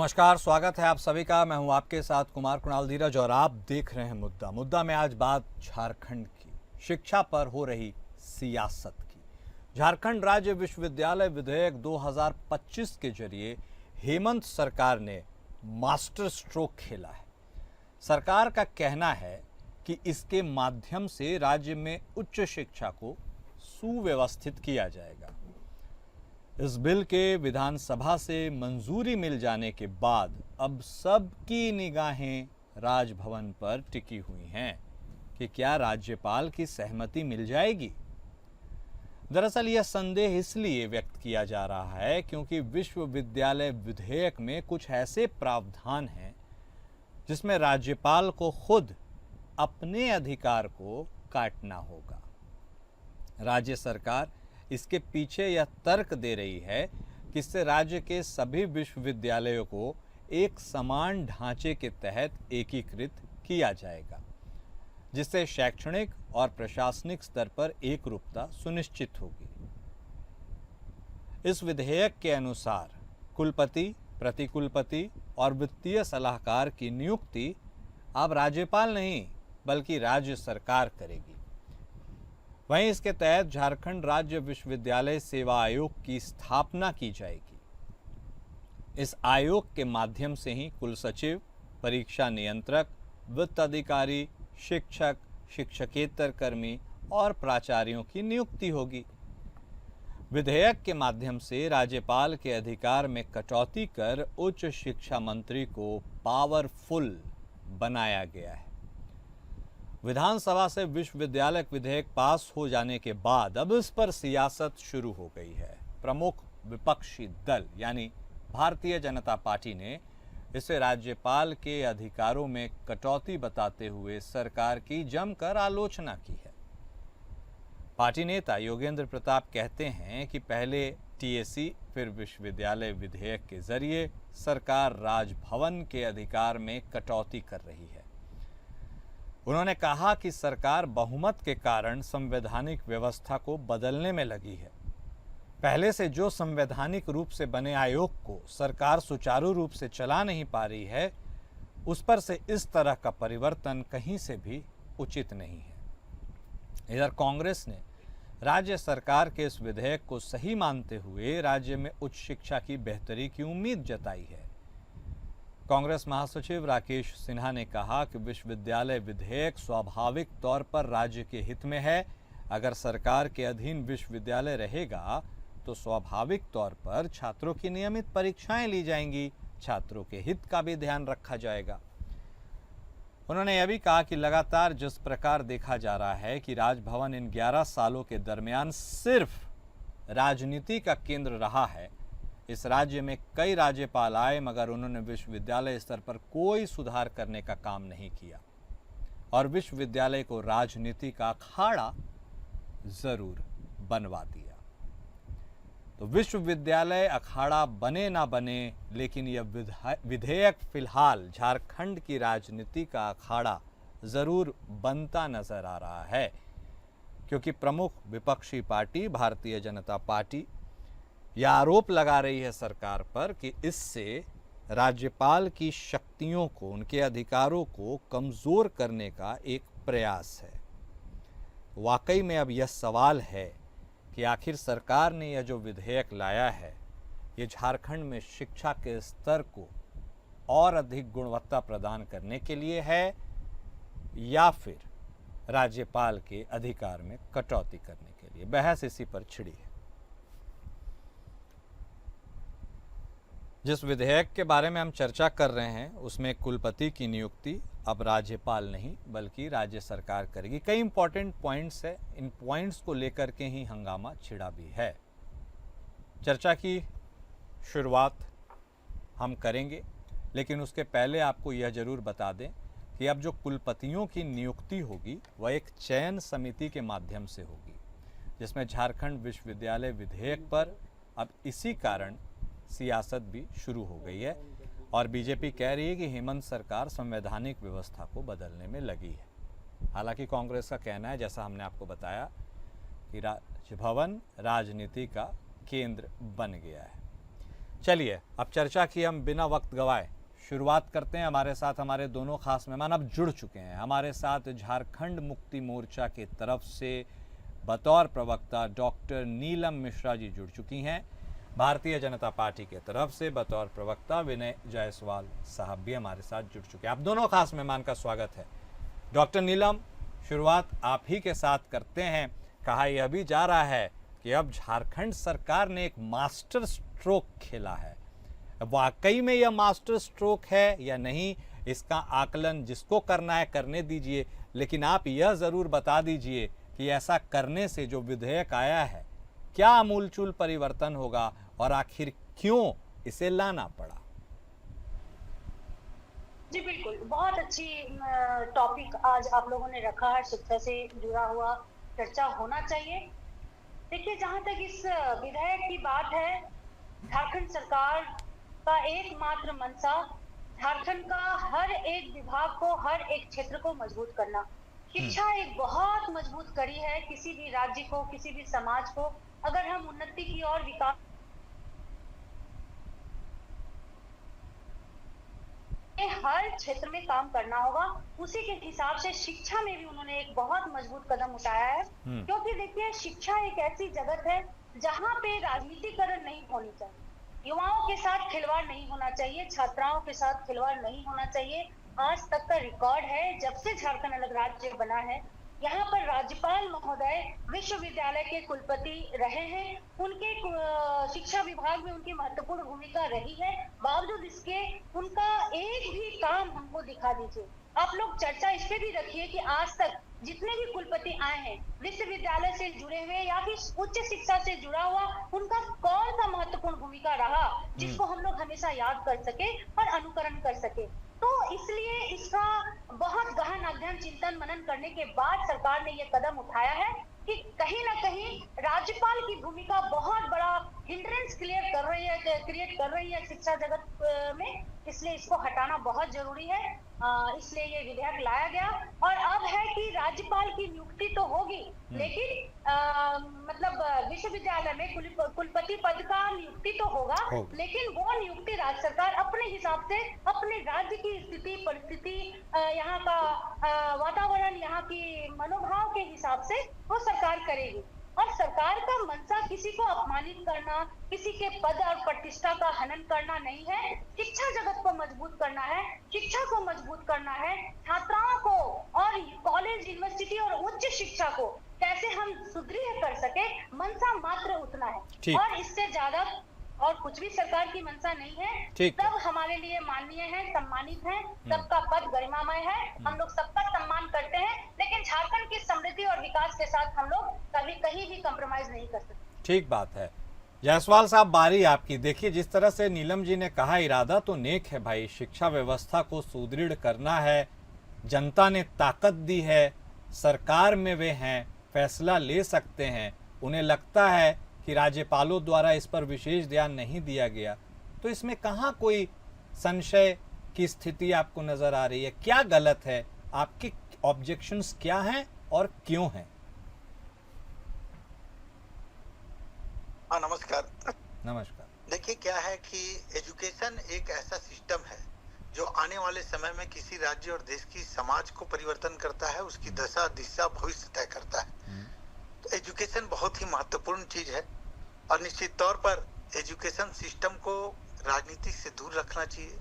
नमस्कार, स्वागत है आप सभी का। मैं हूं आपके साथ कुमार कुणाल धीरज और आप देख रहे हैं मुद्दा में आज बात झारखंड की शिक्षा पर हो रही सियासत की। झारखंड राज्य विश्वविद्यालय विधेयक 2025 के जरिए हेमंत सरकार ने मास्टर स्ट्रोक खेला है। सरकार का कहना है कि इसके माध्यम से राज्य में उच्च शिक्षा को सुव्यवस्थित किया जाएगा। इस बिल के विधानसभा से मंजूरी मिल जाने के बाद अब सबकी निगाहें राजभवन पर टिकी हुई हैं कि क्या राज्यपाल की सहमति मिल जाएगी। दरअसल यह संदेह इसलिए व्यक्त किया जा रहा है क्योंकि विश्वविद्यालय विधेयक में कुछ ऐसे प्रावधान हैं जिसमें राज्यपाल को खुद अपने अधिकार को काटना होगा। राज्य सरकार इसके पीछे यह तर्क दे रही है कि इससे राज्य के सभी विश्वविद्यालयों को एक समान ढांचे के तहत एकीकृत किया जाएगा, जिससे शैक्षणिक और प्रशासनिक स्तर पर एकरूपता सुनिश्चित होगी। इस विधेयक के अनुसार कुलपति, प्रतिकुलपति और वित्तीय सलाहकार की नियुक्ति अब राज्यपाल नहीं बल्कि राज्य सरकार करेगी। वहीं इसके तहत झारखंड राज्य विश्वविद्यालय सेवा आयोग की स्थापना की जाएगी। इस आयोग के माध्यम से ही कुलसचिव, परीक्षा नियंत्रक, वित्त अधिकारी, शिक्षक, शिक्षकेतर कर्मी और प्राचार्यों की नियुक्ति होगी। विधेयक के माध्यम से राज्यपाल के अधिकार में कटौती कर उच्च शिक्षा मंत्री को पावरफुल बनाया गया है। विधानसभा से विश्वविद्यालय विधेयक पास हो जाने के बाद अब इस पर सियासत शुरू हो गई है। प्रमुख विपक्षी दल यानी भारतीय जनता पार्टी ने इसे राज्यपाल के अधिकारों में कटौती बताते हुए सरकार की जमकर आलोचना की है। पार्टी नेता योगेंद्र प्रताप कहते हैं कि पहले टीएसी फिर विश्वविद्यालय विधेयक के जरिए सरकार राजभवन के अधिकार में कटौती कर रही है। उन्होंने कहा कि सरकार बहुमत के कारण संवैधानिक व्यवस्था को बदलने में लगी है। पहले से जो संवैधानिक रूप से बने आयोग को सरकार सुचारू रूप से चला नहीं पा रही है, उस पर से इस तरह का परिवर्तन कहीं से भी उचित नहीं है। इधर कांग्रेस ने राज्य सरकार के इस विधेयक को सही मानते हुए राज्य में उच्च शिक्षा की बेहतरी की उम्मीद जताई है। कांग्रेस महासचिव राकेश सिन्हा ने कहा कि विश्वविद्यालय विधेयक स्वाभाविक तौर पर राज्य के हित में है। अगर सरकार के अधीन विश्वविद्यालय रहेगा तो स्वाभाविक तौर पर छात्रों की नियमित परीक्षाएं ली जाएंगी, छात्रों के हित का भी ध्यान रखा जाएगा। उन्होंने यह भी कहा कि लगातार जिस प्रकार देखा जा रहा है कि राजभवन इन 11 सालों के दरमियान सिर्फ राजनीति का केंद्र रहा है। इस राज्य में कई राज्यपाल आए मगर उन्होंने विश्वविद्यालय स्तर पर कोई सुधार करने का काम नहीं किया और विश्वविद्यालय को राजनीति का अखाड़ा जरूर बनवा दिया। तो विश्वविद्यालय अखाड़ा बने ना बने, लेकिन यह विधेयक फिलहाल झारखंड की राजनीति का अखाड़ा जरूर बनता नजर आ रहा है, क्योंकि प्रमुख विपक्षी पार्टी भारतीय जनता पार्टी यह आरोप लगा रही है सरकार पर कि इससे राज्यपाल की शक्तियों को, उनके अधिकारों को कमजोर करने का एक प्रयास है। वाकई में अब यह सवाल है कि आखिर सरकार ने यह जो विधेयक लाया है, ये झारखंड में शिक्षा के स्तर को और अधिक गुणवत्ता प्रदान करने के लिए है या फिर राज्यपाल के अधिकार में कटौती करने के लिए। बहस इसी पर छिड़ी है। जिस विधेयक के बारे में हम चर्चा कर रहे हैं उसमें कुलपति की नियुक्ति अब राज्यपाल नहीं बल्कि राज्य सरकार करेगी। कई इंपॉर्टेंट पॉइंट्स है, इन पॉइंट्स को लेकर के ही हंगामा छिड़ा भी है। चर्चा की शुरुआत हम करेंगे, लेकिन उसके पहले आपको यह जरूर बता दें कि अब जो कुलपतियों की नियुक्ति होगी वह एक चयन समिति के माध्यम से होगी, जिसमें झारखंड विश्वविद्यालय विधेयक पर अब इसी कारण सियासत भी शुरू हो गई है और बीजेपी कह रही है कि हेमंत सरकार संवैधानिक व्यवस्था को बदलने में लगी है। हालांकि कांग्रेस का कहना है, जैसा हमने आपको बताया, कि राजभवन राजनीति का केंद्र बन गया है। चलिए अब चर्चा की हम बिना वक्त गवाए शुरुआत करते हैं। हमारे साथ हमारे दोनों खास मेहमान अब जुड़ चुके हैं। हमारे साथ झारखंड मुक्ति मोर्चा की तरफ से बतौर प्रवक्ता डॉक्टर नीलम मिश्रा जी जुड़ चुकी हैं। भारतीय जनता पार्टी की तरफ से बतौर प्रवक्ता विनय जायसवाल साहब भी हमारे साथ जुड़ चुके हैं। आप दोनों खास मेहमान का स्वागत है। डॉक्टर नीलम, शुरुआत आप ही के साथ करते हैं। कहा यह भी जा रहा है कि अब झारखंड सरकार ने एक मास्टर स्ट्रोक खेला है। वाकई में यह मास्टर स्ट्रोक है या नहीं, इसका आकलन जिसको करना है करने दीजिए, लेकिन आप यह ज़रूर बता दीजिए कि ऐसा करने से जो विधेयक आया है क्या आमूलचूल परिवर्तन होगा और आखिर क्यों इसे लाना पड़ा। जी बिल्कुल, बहुत अच्छी टॉपिक आज आप लोगों ने रखा है। शिक्षा से जुड़ा हुआ चर्चा होना चाहिए। देखिए, जहां तक इस विधेयक की बात है, झारखंड सरकार का एकमात्र मंशा झारखंड का हर एक विभाग को, हर एक क्षेत्र को मजबूत करना। शिक्षा एक बहुत मजबूत कड़ी है किसी भी राज्य को, किसी भी समाज को। अगर हम उन्नति की और विकास हर क्षेत्र में काम करना होगा, उसी के हिसाब से शिक्षा में भी उन्होंने एक बहुत मजबूत कदम उठाया है। क्योंकि देखिए, शिक्षा एक ऐसी जगत है जहां पे राजनीतिकरण नहीं होनी चाहिए, युवाओं के साथ खिलवाड़ नहीं होना चाहिए, छात्राओं के साथ खिलवाड़ नहीं होना चाहिए। आज तक का रिकॉर्ड है, जब से झारखंड अलग राज्य बना है, यहाँ पर राज्यपाल महोदय विश्वविद्यालय के कुलपति रहे हैं। उनके शिक्षा विभाग में उनकी महत्वपूर्ण भूमिका रही है। बावजूद इसके उनका एक भी काम हमको दिखा दीजिए। आप लोग चर्चा इस पे भी रखिए कि आज तक जितने भी कुलपति आए हैं विश्वविद्यालय से जुड़े हुए या फिर उच्च शिक्षा से जुड़ा हुआ, उनका कौन सा महत्वपूर्ण भूमिका रहा जिसको हम लोग हमेशा याद कर सके और अनुकरण कर सके। तो इसलिए इसका बहुत गहन अध्ययन, चिंतन, मनन करने के बाद सरकार ने ये कदम उठाया है कि कहीं ना कहीं राज्यपाल की भूमिका बहुत बड़ा हिंड्रेंस क्रिएट कर रही है शिक्षा जगत में। इसलिए इसको हटाना बहुत जरूरी है। इसलिए ये विधेयक लाया गया। और अब है कि राज्यपाल की नियुक्ति तो होगी, लेकिन मतलब विश्वविद्यालय में कुलपति पद का नियुक्ति तो होगा, लेकिन वो नियुक्ति राज्य सरकार अपने हिसाब से, अपने राज्य की स्थिति, परिस्थिति, यहाँ का वातावरण, यहाँ की मनोभाव के हिसाब से वो सरकार करेगी। और सरकार का मंशा किसी को अपमानित करना, किसी के पद और प्रतिष्ठा का हनन करना नहीं है। शिक्षा जगत को मजबूत करना है, शिक्षा को मजबूत करना है, छात्राओं को और कॉलेज, यूनिवर्सिटी और उच्च शिक्षा को कैसे हम सुदृढ़ कर सके, मंशा मात्र उतना है। और इससे ज्यादा और कुछ भी सरकार की मंशा नहीं है। सब हमारे लिए माननीय है, सम्मानित है, सबका पद गरिमामय है, हम लोग सबका सम्मान करते हैं, लेकिन झारखंड की समृद्धि और विकास के साथ हम लोग कभी कहीं भी कॉम्प्रोमाइज नहीं कर सकते। ठीक बात है। जायसवाल साहब, बारी आपकी। देखिए, जिस तरह से नीलम जी ने कहा, इरादा तो नेक है भाई, शिक्षा व्यवस्था को सुदृढ़ करना है, जनता ने ताकत दी है, सरकार में वे हैं, फैसला ले सकते हैं, उन्हें लगता है कि राज्यपालों द्वारा इस पर विशेष ध्यान नहीं दिया गया, तो इसमें कहाँ कोई संशय की स्थिति आपको नजर आ रही है? क्या गलत है? आपके ऑब्जेक्शंस क्या हैं और क्यों हैं? हाँ, नमस्कार। नमस्कार। देखिए, क्या है कि एजुकेशन एक ऐसा सिस्टम है जो आने वाले समय में किसी राज्य और देश की समाज को परिवर्तन करता है, उसकी दशा, दिशा, भविष्य तय करता है। तो एजुकेशन बहुत ही महत्वपूर्ण चीज है और निश्चित तौर पर एजुकेशन सिस्टम को राजनीति से दूर रखना चाहिए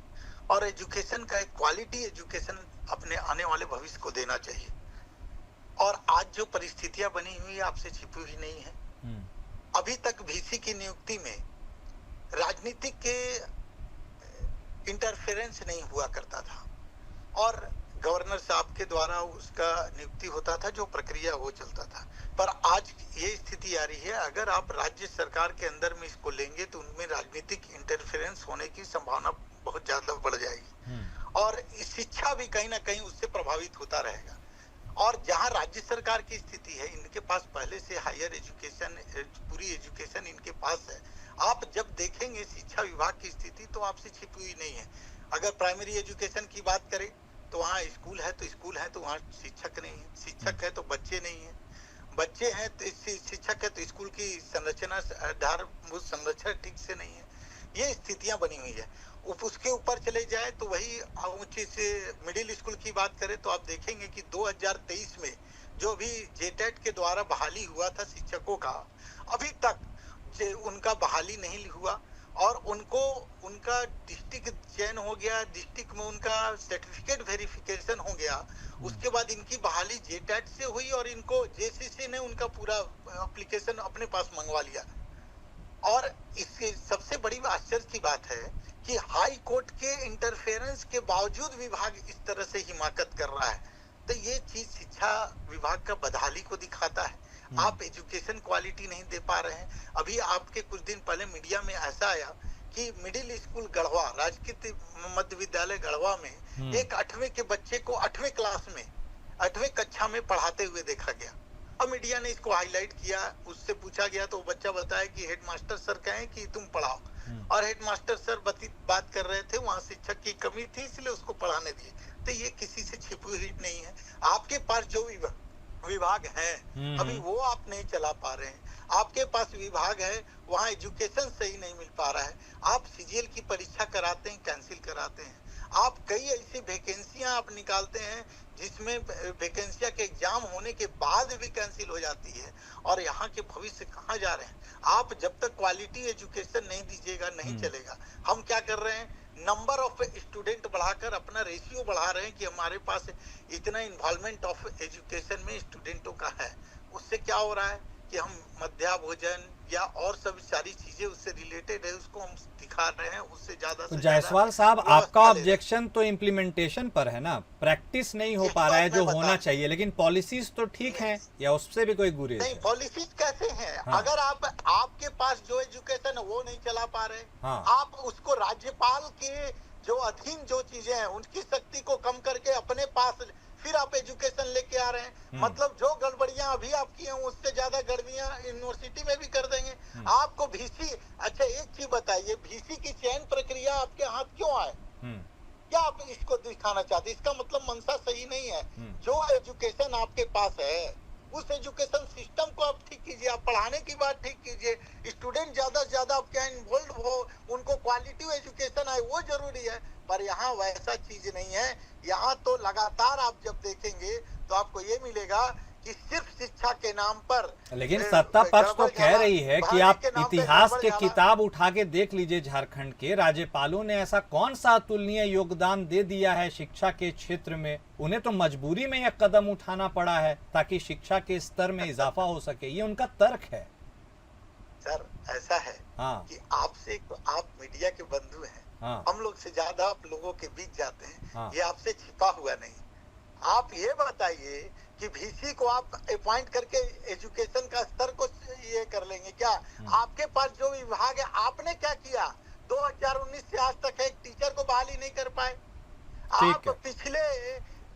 और एजुकेशन का एक क्वालिटी एजुकेशन अपने आने वाले भविष्य को देना चाहिए। और आज जो परिस्थितियां बनी हुई आपसे छिपी हुई नहीं है। अभी तक वीसी की नियुक्ति में राजनीतिक के इंटरफेरेंस नहीं हुआ करता था और गवर्नर साहब के द्वारा उसका नियुक्ति होता था, जो प्रक्रिया वो चलता था। पर आज ये स्थिति आ रही है, अगर आप राज्य सरकार के अंदर में इसको लेंगे तो उनमें राजनीतिक इंटरफेरेंस होने की संभावना बहुत ज्यादा बढ़ जाएगी और शिक्षा भी कहीं ना कहीं उससे प्रभावित होता रहेगा। और जहां राज्य सरकार की स्थिति है, इनके पास पहले से हायर एजुकेशन, पूरी एजुकेशन इनके पास है। आप जब देखेंगे शिक्षा विभाग की स्थिति तो आपसे छिपी हुई नहीं है। अगर प्राइमरी एजुकेशन की बात करें तो वहाँ स्कूल है तो स्कूल है, तो वहाँ शिक्षक नहीं है, शिक्षक है तो बच्चे नहीं है, बच्चे हैं तो शिक्षक है तो स्कूल की संरचना, आधारभूत संरचना ठीक से नहीं है। ये स्थितियां बनी हुई है। उसके ऊपर चले जाए तो वही ऊंची से मिडिल स्कूल की बात करें तो आप देखेंगे कि 2023 में जो भी जेटेट के द्वारा बहाली हुआ था शिक्षकों का, अभी तक उनका बहाली नहीं हुआ और उनको उनका डिस्ट्रिक्ट चयन हो गया, डिस्ट्रिक्ट में उनका सर्टिफिकेट वेरिफिकेशन हो गया, उसके बाद इनकी बहाली जेटेट से हुई और इनको जेसीसी ने उनका पूरा एप्लीकेशन अपने पास मंगवा लिया। और इससे सबसे बड़ी आश्चर्य की बात है कि हाई कोर्ट के इंटरफेरेंस के बावजूद विभाग इस तरह से हिमाकत कर रहा है, तो ये चीज शिक्षा विभाग का बदहाली को दिखाता है। आप एजुकेशन क्वालिटी नहीं दे पा रहे हैं। अभी आपके कुछ दिन पहले मीडिया में ऐसा आया कि मिडिल स्कूल गढ़वा, राजकीय मध्य विद्यालय गढ़वा में एक 8वीं के बच्चे को 8वीं क्लास में 8वीं कक्षा में पढ़ाते हुए देखा गया। अब मीडिया ने इसको हाईलाइट किया, उससे पूछा गया तो बच्चा बताया कि हेडमास्टर सर कहें कि तुम पढ़ाओ, और हेडमास्टर सर बात कर रहे थे, वहां शिक्षक की कमी थी इसलिए उसको पढ़ाने दिए। तो ये किसी से छिपी हुई नहीं है। आपके पास जो विभाग है अभी वो आप नहीं चला पा रहे हैं। आपके पास विभाग है, वहाँ एजुकेशन सही नहीं मिल पा रहा है। आप सीजीएल की परीक्षा कराते हैं, कैंसिल कराते हैं। आप कई ऐसी वैकेंसियां आप निकालते हैं जिसमें वैकेंसियां के एग्जाम होने के बाद भी कैंसिल हो जाती है, और यहाँ के भविष्य कहाँ जा रहे हैं। आप जब तक क्वालिटी एजुकेशन नहीं दीजिएगा नहीं चलेगा। हम क्या कर रहे हैं, नंबर ऑफ स्टूडेंट बढ़ाकर अपना रेशियो बढ़ा रहे हैं कि हमारे पास इतना इन्वॉल्वमेंट ऑफ एजुकेशन में स्टूडेंटों का है। उससे क्या हो रहा है कि हम मध्याह्न भोजन या और सब सारी चीजें उससे रिलेटेड है उसको हम दिखा रहे हैं, उससे ज्यादा तो जायसवाल साहब, आपका ऑब्जेक्शन तो इम्प्लीमेंटेशन पर है ना, प्रैक्टिस नहीं हो पा रहा है जो होना चाहिए, लेकिन पॉलिसीज तो ठीक हैं, या उससे भी कोई गुरेज नहीं? पॉलिसीज कैसे हैं? हाँ। अगर आपके पास जो एजुकेशन है वो नहीं चला पा रहे, हाँ। आप उसको राज्यपाल के जो अधीन जो चीजें हैं उनकी शक्ति को कम करके अपने पास फिर आप एजुकेशन लेके आ रहे हैं। मतलब जो गड़बड़ियां अभी आपकी हैं उससे ज्यादा गड़बड़ियां यूनिवर्सिटी में भी कर देंगे। आपको VC, अच्छा एक चीज बताइए, VC की चयन प्रक्रिया आपके हाथ क्यों आए? क्या आप इसको दिखाना चाहते? इसका मतलब मंशा सही नहीं है। जो एजुकेशन आपके पास है उस एजुकेशन सिस्टम को आप ठीक कीजिए, आप पढ़ाने की बात ठीक कीजिए, स्टूडेंट ज्यादा से ज्यादा आपके यहाँ इन्वॉल्व हो, उनको क्वालिटी एजुकेशन आए, वो जरूरी है। पर यहाँ वैसा चीज नहीं है। यहाँ तो लगातार आप जब देखेंगे तो आपको ये मिलेगा कि सिर्फ शिक्षा के नाम पर, लेकिन सत्ता पक्ष तो कह रही है कि आप इतिहास के किताब उठा के देख लीजिए, झारखंड के राज्यपालों ने ऐसा कौन सा अतुलनीय योगदान दे दिया है शिक्षा के क्षेत्र में, उन्हें तो मजबूरी में यह कदम उठाना पड़ा है ताकि शिक्षा के स्तर में इजाफा हो सके, ये उनका तर्क है। सर ऐसा है हाँ। कि आपसे, आप मीडिया के बंधु हैं, हाँ। हम लोग से ज्यादा आप लोगों के बीच जाते हैं, हाँ। ये आपसे छिपा हुआ नहीं। आप ये बताइए कि VC को आप अपॉइंट करके एजुकेशन का स्तर को ये कर लेंगे क्या? आपके पास जो विभाग है आपने क्या किया? 2019 से आज तक एक टीचर को बहाली नहीं कर पाए। आप पिछले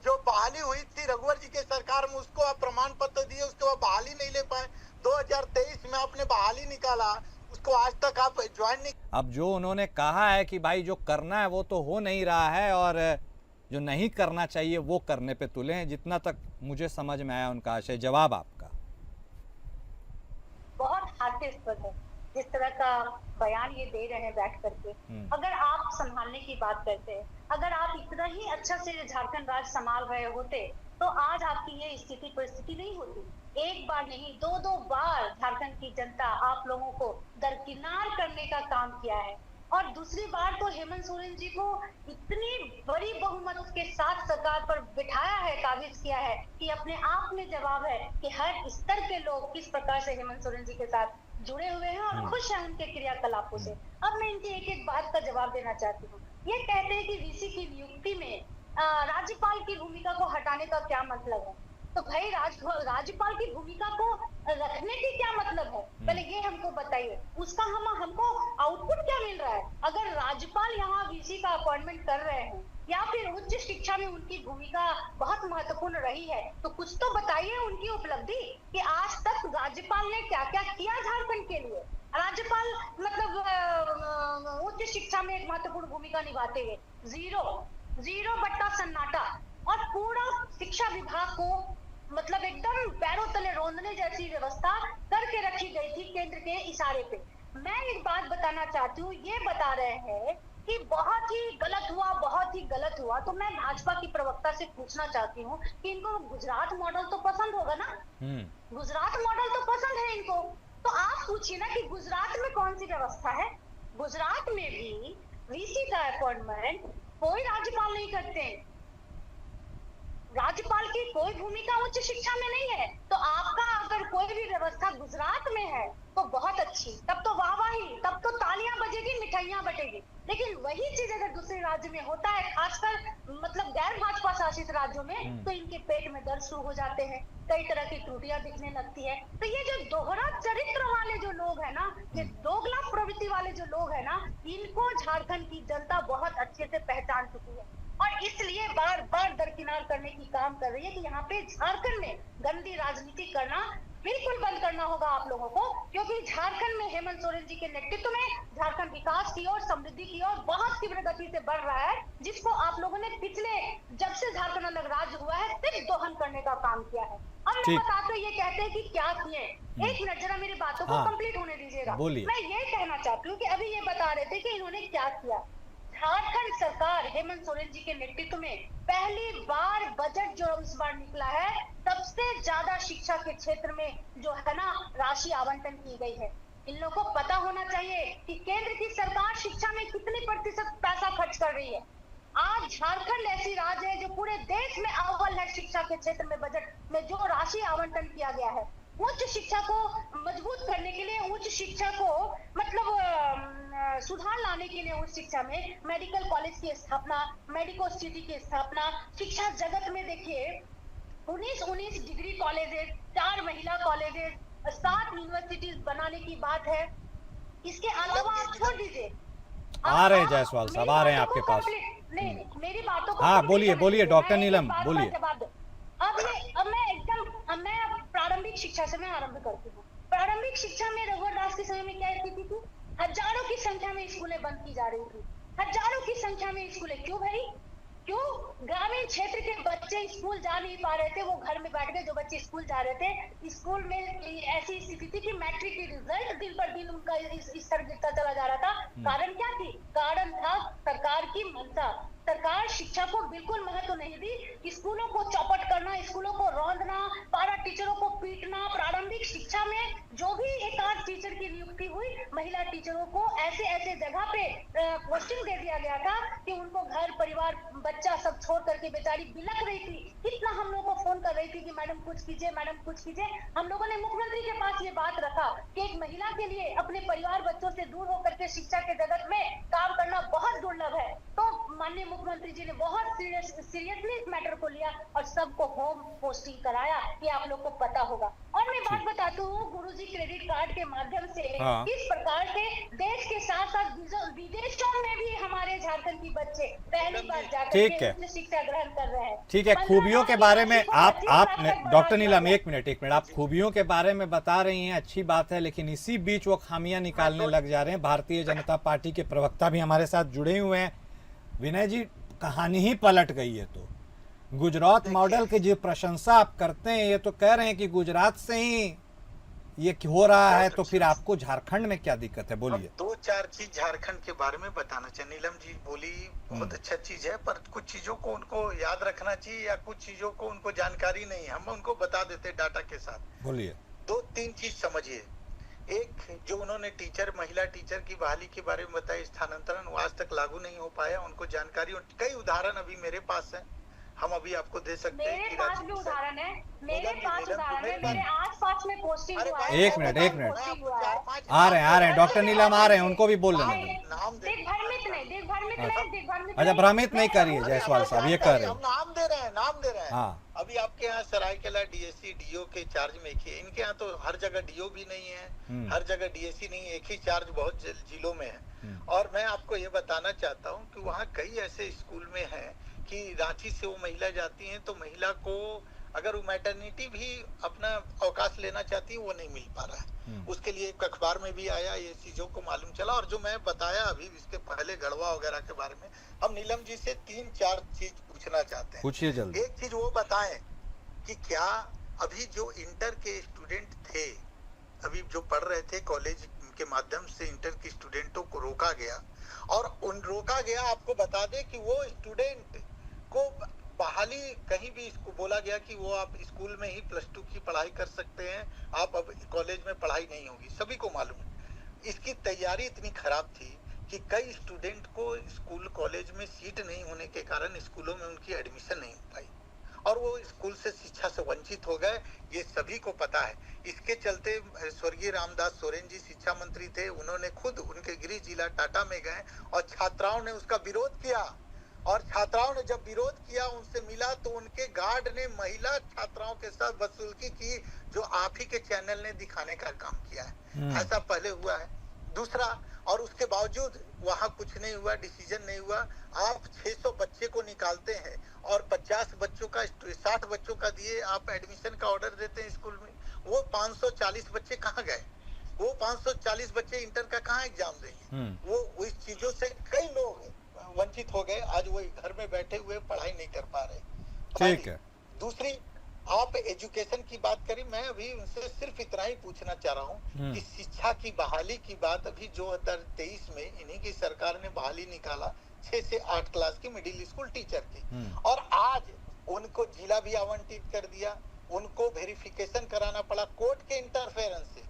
जो बहाली हुई थी रघुवर जी के सरकार में उसको आप प्रमाण पत्र दिए, उसके बाद बहाली नहीं ले पाए। 2023 में आपने बहाली निकाला, उसको आज तक आप ज्वाइन नहीं। अब जो उन्होंने कहा है कि भाई जो करना है वो तो हो नहीं रहा है और जो नहीं करना चाहिए वो करने पे तुले हैं, जितना तक मुझे समझ में आया उनका आशय। जवाब आपका? बहुत हास्यास्पद है जिस तरह का बयान ये दे रहे हैं बैठ करके। अगर आप संभालने की बात करते हैं, अगर आप इतना ही अच्छा से झारखंड राज्य संभाल रहे होते तो आज आपकी ये स्थिति परिस्थिति नहीं होती। एक बार नहीं, दो बार झारखंड की जनता आप लोगों को दरकिनार करने का काम किया है, और दूसरी बार तो हेमंत सोरेन जी को इतनी बड़ी बहुमत के साथ सरकार पर बिठाया है, काबिज किया है कि अपने आप में जवाब है कि हर स्तर के लोग किस प्रकार से हेमंत सोरेन जी के साथ जुड़े हुए हैं और खुश हैं उनके क्रियाकलापों से। अब मैं इनकी एक एक बात का जवाब देना चाहती हूँ। ये कहते हैं कि VC की नियुक्ति में राज्यपाल की भूमिका को हटाने का क्या मतलब है? तो भाई राज्यपाल की भूमिका को रखने की क्या मतलब है? पहले ये हमको बताइए, उसका हमको आउटपुट क्या मिल रहा है? अगर राज्यपाल यहाँ VC का अपॉइंटमेंट कर रहे हैं या फिर उच्च शिक्षा में उनकी भूमिका बहुत महत्वपूर्ण रही है, तो कुछ तो बताइए उनकी उपलब्धि कि आज तक राज्यपाल ने क्या क्या किया झारखंड के लिए। राज्यपाल मतलब उच्च शिक्षा में एक महत्वपूर्ण भूमिका निभाते हुए जीरो बट्टा सन्नाटा, और पूरा शिक्षा विभाग को मतलब एकदम पैरों तले रोंदने जैसी व्यवस्था करके रखी गई थी केंद्र के इशारे पे। मैं एक बात बताना चाहती हूँ, ये बता रहे हैं कि बहुत ही गलत हुआ, बहुत ही गलत हुआ। तो मैं भाजपा की प्रवक्ता से पूछना चाहती हूँ कि इनको गुजरात मॉडल तो पसंद होगा ना, गुजरात मॉडल तो पसंद है इनको। तो आप पूछिए ना कि गुजरात में कौन सी व्यवस्था है। गुजरात में भी वीसी का अपॉइंटमेंट कोई राज्यपाल नहीं करते, राज्यपाल की कोई भूमिका उच्च शिक्षा में नहीं है। तो आपका अगर कोई भी व्यवस्था गुजरात में है तो बहुत अच्छी, तब तो वाहवाही, तब तो तालियां बजेगी, मिठाइयां बटेगी। लेकिन वही चीज अगर दूसरे राज्य में होता है, खासकर मतलब गैर भाजपा शासित राज्यों में, तो इनके पेट में दर्द शुरू हो जाते हैं, कई तरह की त्रुटियां दिखने लगती है। तो ये जो दोहरा चरित्र वाले जो लोग है ना, ये दोगला प्रवृत्ति वाले जो लोग है ना, इनको झारखंड की जनता बहुत अच्छे से पहचान चुकी है और इसलिए बार बार दरकिनार करने की काम कर रही है कि यहाँ पे झारखंड में गंदी राजनीति करना बिल्कुल बंद करना होगा आप लोगों को। क्योंकि झारखंड में हेमंत सोरेन जी के नेतृत्व में झारखंड विकास की ओर, समृद्धि की ओर बहुत तीव्र गति से बढ़ रहा है, जिसको आप लोगों ने पिछले जब से झारखंड अलग राज्य हुआ है सिर्फ दोहन करने का काम किया है। अब मैं बताते ये कहते हैं कि क्या किए, एक मिनट जरा मेरी बातों को कंप्लीट होने दीजिएगा। मैं ये कहना चाहती हूँ कि अभी ये बता रहे थे कि इन्होंने क्या किया। झारखंड सरकार हेमंत सोरेन जी के नेतृत्व में पहली बार बजट जो इस बार निकला है, सबसे ज्यादा शिक्षा के क्षेत्र में जो है ना राशि आवंटन की गई है। इन लोगों को पता होना चाहिए कि केंद्र की सरकार शिक्षा में कितनी प्रतिशत पैसा खर्च कर रही है। आज झारखंड ऐसी राज्य है जो पूरे देश में अव्वल है शिक्षा के क्षेत्र में। बजट में जो राशि आवंटन किया गया है उच्च शिक्षा को मजबूत करने के लिए, उच्च शिक्षा को मतलब सुधार लाने के लिए उच्च शिक्षा में मेडिकल कॉलेज की स्थापना, मेडिको सिटी की स्थापना, शिक्षा जगत में देखिए 19 डिग्री कॉलेजेस, 4 महिला कॉलेजेस, 7 यूनिवर्सिटीज बनाने की बात है। इसके अलावा आप छोड़ दीजिए, आ रहे हैं जायसवाल साहब, आ रहे हैं आपके पास। नहीं, मेरी बातों को हाँ बोलिए डॉक्टर नीलम बोलिए। अब मैं प्रारंभिक शिक्षा से मैं आरंभ करती हूँ। प्रारंभिक शिक्षा में रघुवर दास के समय में क्या स्थिति थी? हजारों की संख्या में स्कूलें बंद की जा रही थी, हजारों की संख्या में स्कूलें। क्यों भाई? क्यों? ग्रामीण क्षेत्र के बच्चे स्कूल जा नहीं पा रहे थे, वो घर में बैठ गए। जो बच्चे स्कूल जा रहे थे, स्कूल में ऐसी स्थिति थी कि मैट्रिक की रिजल्ट दिन पर दिन उनका इस स्तर गिरता चला जा रहा था। कारण क्या थी? कारण था सरकार की मंशा। सरकार शिक्षा को बिल्कुल महत्व नहीं दी, स्कूलों को चौपट करना, स्कूलों को रौंदना, पारा टीचरों को पीटना। प्रारंभिक शिक्षा में जो भी एक आध टीचर की नियुक्ति हुई, महिला टीचरों को ऐसे ऐसे जगह पे पोस्टिंग दे दिया गया था कि उनको घर परिवार बच्चा सब छोड़ करके बेचारी बिलख रही थी। कितना हम लोगों को फोन कर रही थी कि मैडम कुछ कीजिए, मैडम कुछ कीजिए। हम लोगों ने मुख्यमंत्री के पास ये बात रखा कि एक महिला के लिए अपने परिवार बच्चों से दूर होकर के शिक्षा के जगत में काम करना बहुत दुर्लभ है। तो माननीय मुख्यमंत्री जी ने बहुत सीरियसली इस मैटर को लिया और सबको होम पोस्टिंग कराया, ये आप लोग को पता होगा। और मैं बात बताती हूँ गुरुजी क्रेडिट कार्ड के माध्यम से किस प्रकार से देश के साथ साथ विदेशों में भी हमारे झारखंड की बच्चे पहली बार जाकर के शिक्षा ग्रहण कर रहे हैं। ठीक है, खूबियों के बारे में आप डॉक्टर नीलम एक मिनट आप खूबियों के बारे में बता रही हैं, अच्छी बात है, लेकिन इसी बीच वो खामियां निकालने लग जा रहे हैं। भारतीय जनता पार्टी के प्रवक्ता भी हमारे साथ जुड़े हुए हैं। विनय जी, कहानी ही पलट गई है। तो गुजरात मॉडल की जो प्रशंसा आप करते हैं, ये तो कह रहे हैं कि गुजरात से ही ये हो रहा है, तो फिर आपको झारखंड में क्या दिक्कत है? बोलिए। 2-4 चीज झारखंड के बारे में बताना चाहिए। नीलम जी बोली बहुत अच्छा चीज है, पर कुछ चीजों को उनको याद रखना चाहिए या कुछ चीजों को उनको जानकारी नहीं, हम उनको बता देते डाटा के साथ। बोलिए। 2-3 चीज समझिए। एक जो उन्होंने महिला टीचर की बहाली के बारे में बताया, स्थानांतरण वो आज तक लागू नहीं हो पाया, उनको जानकारी। कई उदाहरण अभी मेरे पास है, हम अभी आपको दे सकते हैं। मेरे पास भी उदाहरण है, मेरे आस-पास में पोस्टिंग हुआ है। एक मिनट आ रहे हैं डॉक्टर नीलम आ रहे हैं, उनको भी बोल लेना। अच्छा, भ्रमित नहीं करिए जायसवाल साहब, ये कह रहे हैं। नाम दे रहे हैं। हाँ। अभी आपके यहाँ सरायकेला डीएससी डीओ के चार्ज में एक ही है। इनके यहाँ तो हर जगह डीओ भी नहीं है, हर जगह डीएससी नहीं है, एक ही चार्ज बहुत जिलों में है। और मैं आपको ये बताना चाहता हूँ कि वहाँ कई ऐसे स्कूल में है कि रांची से वो महिला जाती हैं, तो महिला को अगर वो मैटरनिटी भी अपना अवकाश लेना चाहती है, वो नहीं मिल पा रहा है। उसके लिए एक अखबार में भी आया, ये चीजों को मालूम चला। और जो मैं बताया अभी इसके पहले गढ़वा वगैरह के बारे में, हम नीलम जी से 3-4 चीज पूछना चाहते हैं। पूछिए जल्दी। एक चीज वो बताएं कि क्या अभी जो इंटर के स्टूडेंट थे, अभी जो पढ़ रहे थे कॉलेज के माध्यम से इंटर के स्टूडेंटों को रोका गया और रोका गया। आपको बता दें कि वो स्टूडेंट को बहाली कहीं भी इसको बोला गया कि वो आप स्कूल में ही +2 की पढ़ाई कर सकते हैं, आप अब कॉलेज में पढ़ाई नहीं होगी। सभी को मालूम है इसकी तैयारी इतनी खराब थी कि कई स्टूडेंट को स्कूल कॉलेज में सीट नहीं होने के कारण स्कूलों में उनकी एडमिशन नहीं हो पाई और वो स्कूल से शिक्षा से वंचित हो गए। ये सभी को पता है। इसके चलते स्वर्गीय रामदास सोरेन जी शिक्षा मंत्री थे, उन्होंने खुद उनके गृह जिला टाटा में गए और छात्राओं ने उसका विरोध किया और छात्राओं ने जब विरोध किया, उनसे मिला तो उनके गार्ड ने महिला छात्राओं के साथ बदसलूकी की, जो आप ही के चैनल ने दिखाने का काम किया है। ऐसा पहले हुआ है। दूसरा, और उसके बावजूद वहां कुछ नहीं हुआ, डिसीजन नहीं हुआ। आप 600 बच्चे को निकालते हैं और 50 बच्चों का 60 बच्चों का दिए आप एडमिशन का ऑर्डर देते हैं स्कूल में। वो 540 बच्चे कहाँ गए? वो 540 बच्चे इंटर का कहाँ एग्जाम देंगे? वो इस चीजों से कई लोग वंचित हो गए। आज वो घर में बैठे हुए पढ़ाई नहीं कर पा रहे। ठीक है। दूसरी, आप एजुकेशन की बात करें, मैं अभी उनसे सिर्फ इतना ही पूछना चाह रहा हूँ कि शिक्षा की बहाली की बात अभी 2023 में इन्हीं की सरकार ने बहाली निकाला 6 से 8 क्लास की मिडिल स्कूल टीचर की, और आज उनको जिला भी आवंटित कर दिया, उनको वेरिफिकेशन कराना पड़ा कोर्ट के इंटरफेरेंस से,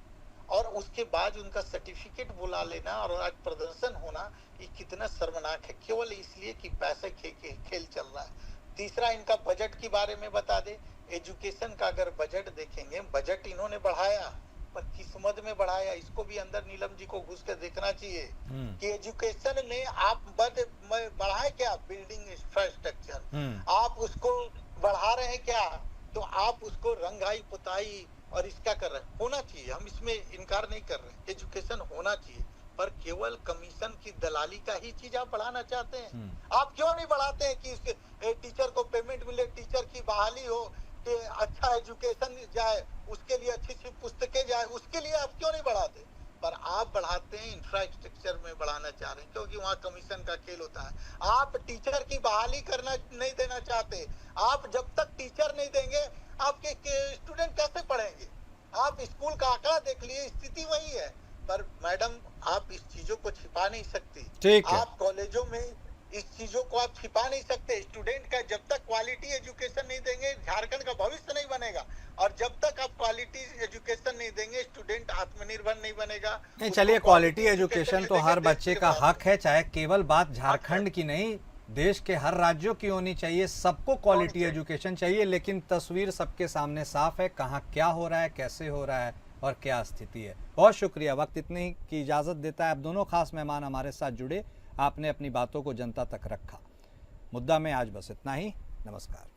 और उसके बाद उनका सर्टिफिकेट बुला लेना और आज प्रदर्शन होना, ये कितना शर्मनाक है, केवल इसलिए कि पैसे खेल चल रहा है। तीसरा, इनका बजट के बारे में बता दे। एजुकेशन का अगर बजट देखेंगे, बजट इन्होंने बढ़ाया पर किस मद में बढ़ाया, इसको भी अंदर नीलम जी को घुस कर देखना चाहिए कि एजुकेशन में आप बढ़ाए क्या? बिल्डिंग इंफ्रास्ट्रक्चर आप उसको बढ़ा रहे हैं क्या? तो आप उसको रंगाई पुताई और इसका कर रहे हैं। होना चाहिए, हम इसमें इनकार नहीं कर रहे, एजुकेशन होना चाहिए, पर केवल कमीशन की दलाली का ही चीज आप बढ़ाना चाहते हैं। आप क्यों नहीं बढ़ाते हैं कि टीचर को पेमेंट मिले, टीचर की बहाली हो, कि अच्छा एजुकेशन जाए, उसके लिए अच्छी सी पुस्तकें जाए, उसके लिए आप क्यों नहीं बढ़ाते? पर आप बढ़ाते हैं इंफ्रास्ट्रक्चर में बढ़ाना चाह रहे हैं, क्योंकि वहाँ कमीशन का खेल होता है। आप टीचर की बहाली करना नहीं देना चाहते। आप जब तक टीचर नहीं देंगे, आपके स्टूडेंट कैसे पढ़ेंगे? आप स्कूल का आंकड़ा देख लिए, स्थिति वही है। पर मैडम, आप इस चीजों को छिपा नहीं सकती। ठीक है। आप कॉलेजों में इस चीजों को आप छिपा नहीं सकते। स्टूडेंट का जब तक क्वालिटी एजुकेशन नहीं देंगे, झारखंड का भविष्य नहीं बनेगा, और जब तक आप क्वालिटी एजुकेशन नहीं देंगे, स्टूडेंट आत्मनिर्भर नहीं बनेगा। नहीं, चलिए, क्वालिटी एजुकेशन तो हर बच्चे का हक है, चाहे केवल बात झारखंड की नहीं, देश के हर राज्यों की होनी चाहिए। सबको क्वालिटी एजुकेशन चाहिए, लेकिन तस्वीर सबके सामने साफ है, कहाँ क्या हो रहा है, कैसे हो रहा है और क्या स्थिति है। बहुत शुक्रिया, वक्त इतने की इजाज़त देता है। अब दोनों खास मेहमान हमारे साथ जुड़े, आपने अपनी बातों को जनता तक रखा। मुद्दा में आज बस इतना ही। नमस्कार।